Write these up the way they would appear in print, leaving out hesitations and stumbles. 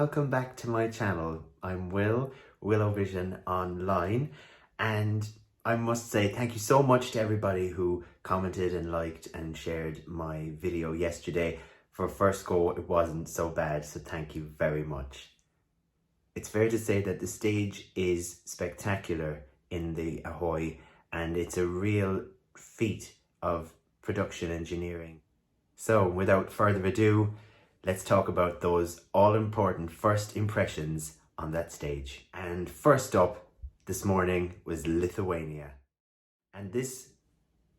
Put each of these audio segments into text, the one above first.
welcome back to my channel. I'm Eurovision Online, and I must say thank you so much to everybody who commented and liked and shared my video yesterday. For first go, it wasn't so bad, so thank you very much. It's fair to say that the stage is spectacular in the Ahoy, and it's a real feat of production engineering. So without further ado, let's talk about those all-important first impressions on that stage. And first up this morning was Lithuania. And this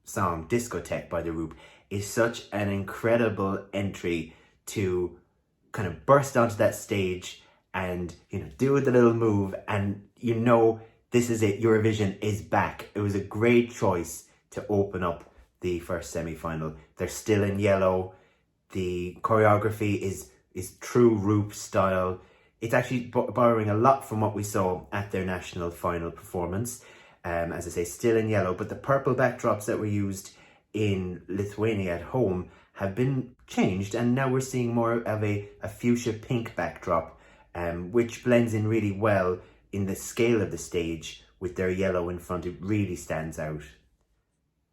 song, Discotheque by the Roop, is such an incredible entry to kind of burst onto that stage and, do the little move, and this is it, Eurovision is back. It was a great choice to open up the first semi-final. They're still in yellow. The choreography is true Roop style. It's actually borrowing a lot from what we saw at their national final performance. As I say, still in yellow, but the purple backdrops that were used in Lithuania at home have been changed, and now we're seeing more of a fuchsia pink backdrop, which blends in really well in the scale of the stage with their yellow in front. It really stands out.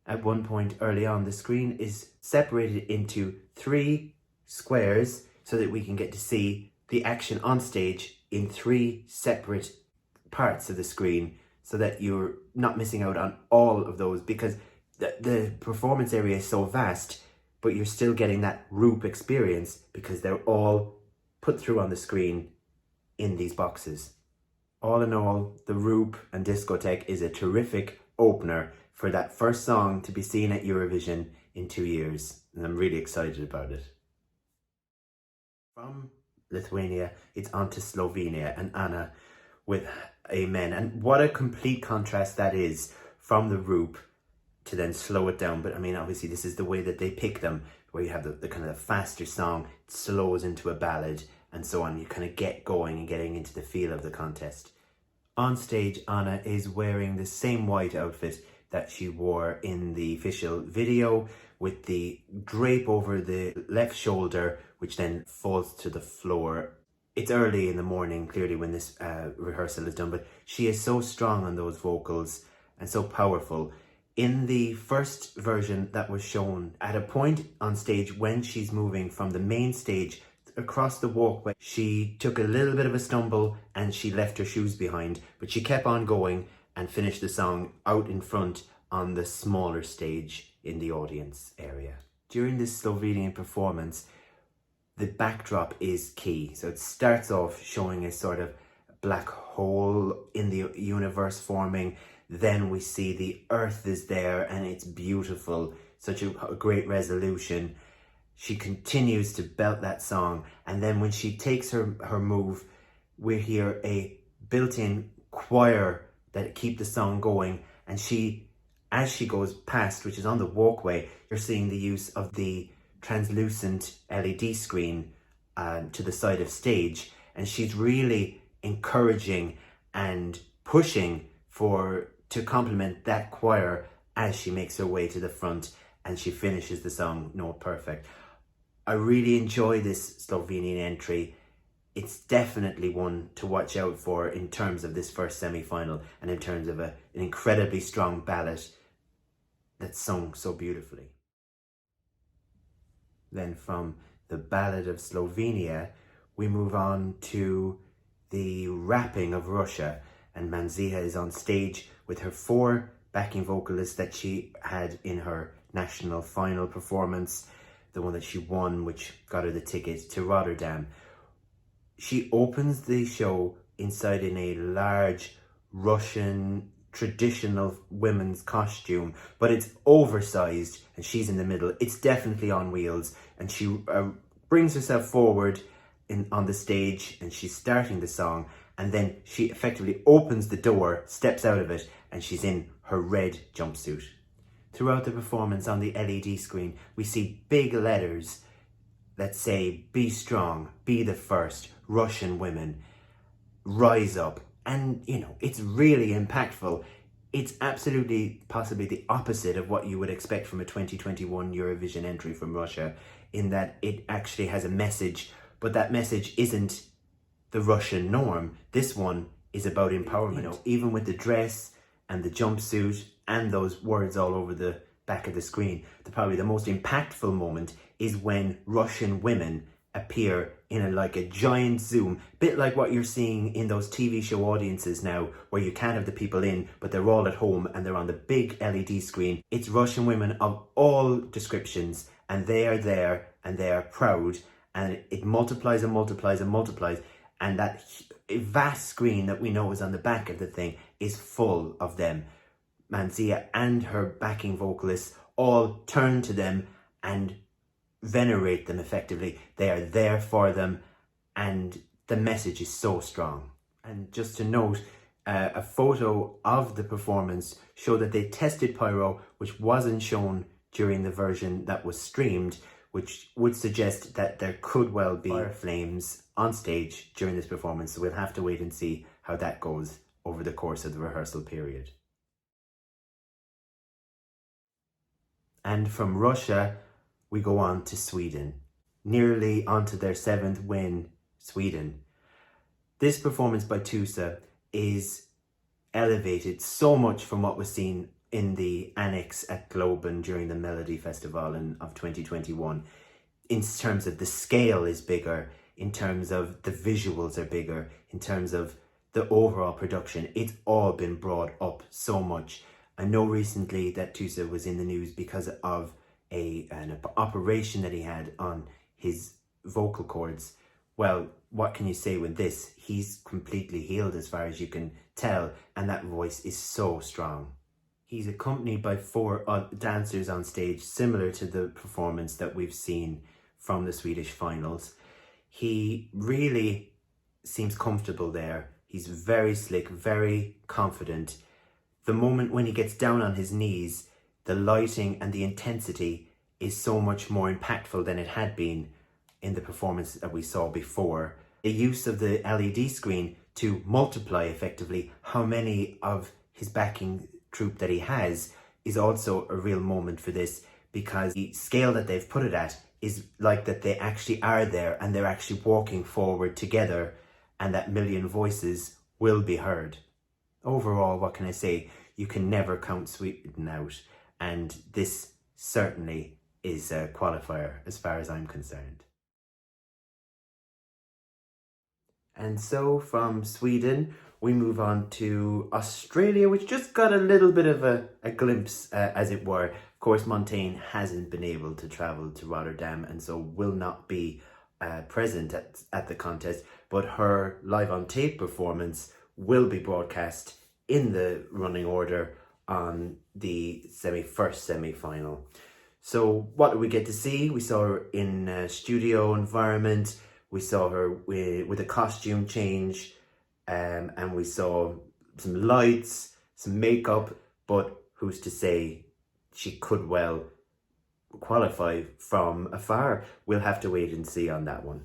At one point early on, the screen is separated into 3 squares so that we can get to see the action on stage in 3 separate parts of the screen, so that you're not missing out on all of those, because the performance area is so vast, but you're still getting that Roop experience because they're all put through on the screen in these boxes. All in all, the Roop and Discotheque is a terrific opener for that first song to be seen at Eurovision in 2 years, and I'm really excited about it. From Lithuania, it's on to Slovenia and Anna with Amen, and what a complete contrast that is from the Roop to then slow it down. But I mean, obviously this is the way that they pick them, where you have the kind of the faster song, it slows into a ballad and so on. You kind of get going and getting into the feel of the contest. On stage, Anna is wearing the same white outfit that she wore in the official video, with the drape over the left shoulder, which then falls to the floor. It's early in the morning, clearly, when this rehearsal is done, but she is so strong on those vocals and so powerful. In the first version that was shown, at a point on stage when she's moving from the main stage across the walkway, she took a little bit of a stumble and she left her shoes behind, but she kept on going and finished the song out in front on the smaller stage in the audience area. During this Slovenian performance, the backdrop is key. So it starts off showing a sort of black hole in the universe forming. Then we see the earth is there and it's beautiful. Such a great resolution. She continues to belt that song. And then when she takes her move, we hear a built-in choir that keep the song going. And as she goes past, which is on the walkway, you're seeing the use of the translucent LED screen to the side of stage, and she's really encouraging and pushing to complement that choir as she makes her way to the front and she finishes the song note perfect. I really enjoy this Slovenian entry. It's definitely one to watch out for in terms of this first semi-final, and in terms of an incredibly strong ballad that's sung so beautifully. Then from the Ballad of Slovenia, we move on to the rapping of Russia, and Manizha is on stage with her 4 backing vocalists that she had in her national final performance, the one that she won, which got her the ticket to Rotterdam. She opens the show inside in a large Russian traditional women's costume, but it's oversized and she's in the middle. It's definitely on wheels, and she brings herself forward on the stage, and she's starting the song, and then she effectively opens the door, steps out of it, and she's in her red jumpsuit. Throughout the performance on the LED screen, we see big letters that say, "Be strong, be the first, Russian women, rise up." And, it's really impactful. It's absolutely possibly the opposite of what you would expect from a 2021 Eurovision entry from Russia, in that it actually has a message, but that message isn't the Russian norm. This one is about empowerment. You know, even with the dress and the jumpsuit and those words all over the back of the screen, probably the most impactful moment is when Russian women appear in like a giant zoom, bit like what you're seeing in those TV show audiences now, where you can't have the people in, but they're all at home and they're on the big LED screen. It's Russian women of all descriptions, and they are there and they are proud, and it multiplies and multiplies and multiplies, and that vast screen that we know is on the back of the thing is full of them. Manizha and her backing vocalists all turn to them and venerate them effectively. They are there for them, and the message is so strong. And just to note, a photo of the performance showed that they tested pyro, which wasn't shown during the version that was streamed, which would suggest that there could well be fire flames on stage during this performance. So we'll have to wait and see how that goes over the course of the rehearsal period. And from Russia, we go on to Sweden, nearly onto their 7th win, Sweden. This performance by Tusse is elevated so much from what was seen in the annex at Globen during the Melody Festival of 2021. In terms of the scale is bigger, in terms of the visuals are bigger, in terms of the overall production, it's all been brought up so much. I know recently that Tusse was in the news because of an operation that he had on his vocal cords. Well, what can you say with this? He's completely healed as far as you can tell, and that voice is so strong. He's accompanied by 4 dancers on stage, similar to the performance that we've seen from the Swedish finals. He really seems comfortable there. He's very slick, very confident. The moment when he gets down on his knees, the lighting and the intensity is so much more impactful than it had been in the performance that we saw before. The use of the LED screen to multiply effectively how many of his backing troupe that he has is also a real moment for this, because the scale that they've put it at is like that they actually are there and they're actually walking forward together, and that million voices will be heard. Overall, what can I say? You can never count Sweden out, and this certainly is a qualifier as far as I'm concerned. And so from Sweden, we move on to Australia, which just got a little bit of a glimpse, as it were. Of course, Montaigne hasn't been able to travel to Rotterdam and so will not be present at the contest, but her live on tape performance will be broadcast in the running order on the first semi-final. So what did we get to see? We saw her in a studio environment. We saw her with a costume change, and we saw some lights, some makeup, but who's to say she could well qualify from afar? We'll have to wait and see on that one.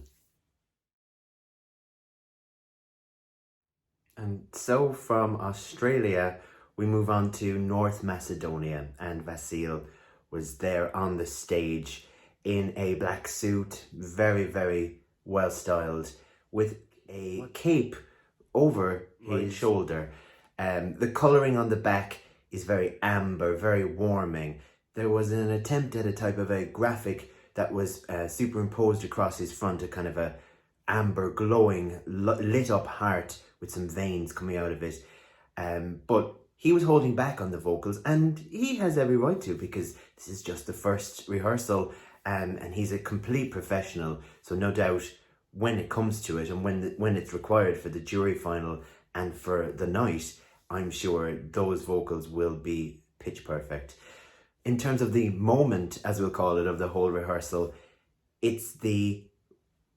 And so from Australia, we move on to North Macedonia, and Vasil was there on the stage in a black suit, very, very well styled, with a cape over his shoulder. The colouring on the back is very amber, very warming. There was an attempt at a type of a graphic that was superimposed across his front, a kind of a amber glowing lit up heart with some veins coming out of it. But he was holding back on the vocals, and he has every right to, because this is just the first rehearsal, and he's a complete professional. So no doubt when it comes to it, and when it's required for the jury final and for the night, I'm sure those vocals will be pitch perfect. In terms of the moment, as we'll call it, of the whole rehearsal, it's the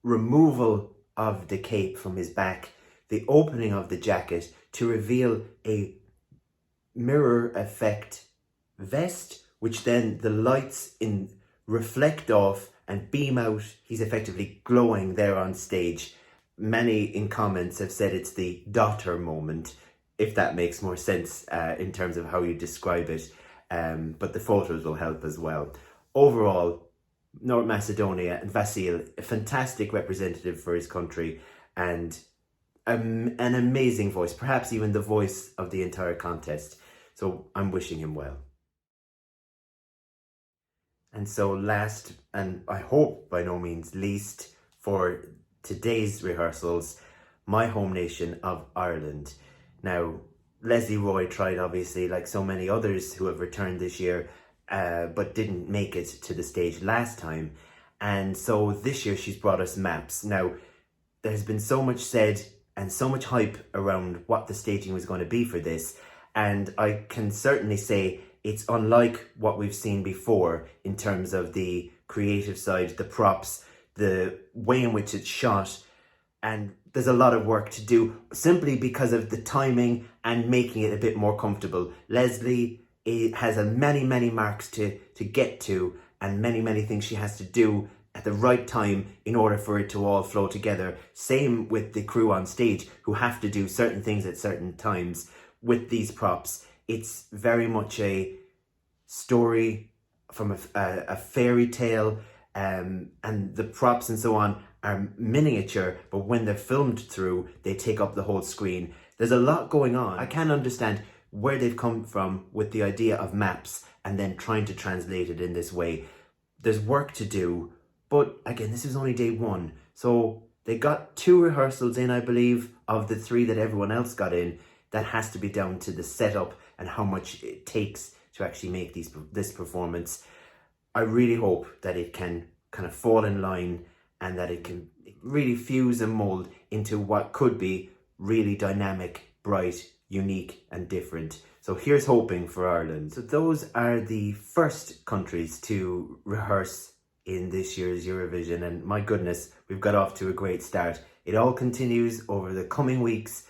removal of the cape from his back, the opening of the jacket to reveal a mirror effect vest, which then the lights reflect off and beam out. He's effectively glowing there on stage. Many in comments have said it's the daughter moment, if that makes more sense in terms of how you describe it. But the photos will help as well. Overall, North Macedonia and Vasil, a fantastic representative for his country, and an amazing voice, perhaps even the voice of the entire contest. So I'm wishing him well. And so last, and I hope by no means least, for today's rehearsals, my home nation of Ireland. Now, Lesley Roy tried, obviously, like so many others who have returned this year, but didn't make it to the stage last time. And so this year she's brought us maps. Now, there's been so much said and so much hype around what the staging was going to be for this. And I can certainly say it's unlike what we've seen before in terms of the creative side, the props, the way in which it's shot. And there's a lot of work to do simply because of the timing and making it a bit more comfortable. Lesley has many marks to get to, and many things she has to do at the right time in order for it to all flow together. Same with the crew on stage, who have to do certain things at certain times. With these props, it's very much a story from a fairy tale, and the props and so on are miniature, but when they're filmed through, they take up the whole screen. There's a lot going on. I can understand where they've come from with the idea of maps and then trying to translate it in this way. There's work to do, but again, this is only day one. So they got 2 rehearsals in, I believe, of the 3 that everyone else got in. That has to be down to the setup and how much it takes to actually make this performance. I really hope that it can kind of fall in line and that it can really fuse and mold into what could be really dynamic, bright, unique and different. So here's hoping for Ireland. So those are the first countries to rehearse in this year's Eurovision, and my goodness, we've got off to a great start. It all continues over the coming weeks,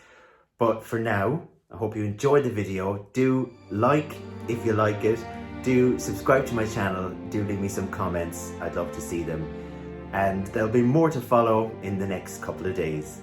but for now, I hope you enjoyed the video. Do like if you like it. Do subscribe to my channel. Do leave me some comments. I'd love to see them. And there'll be more to follow in the next couple of days.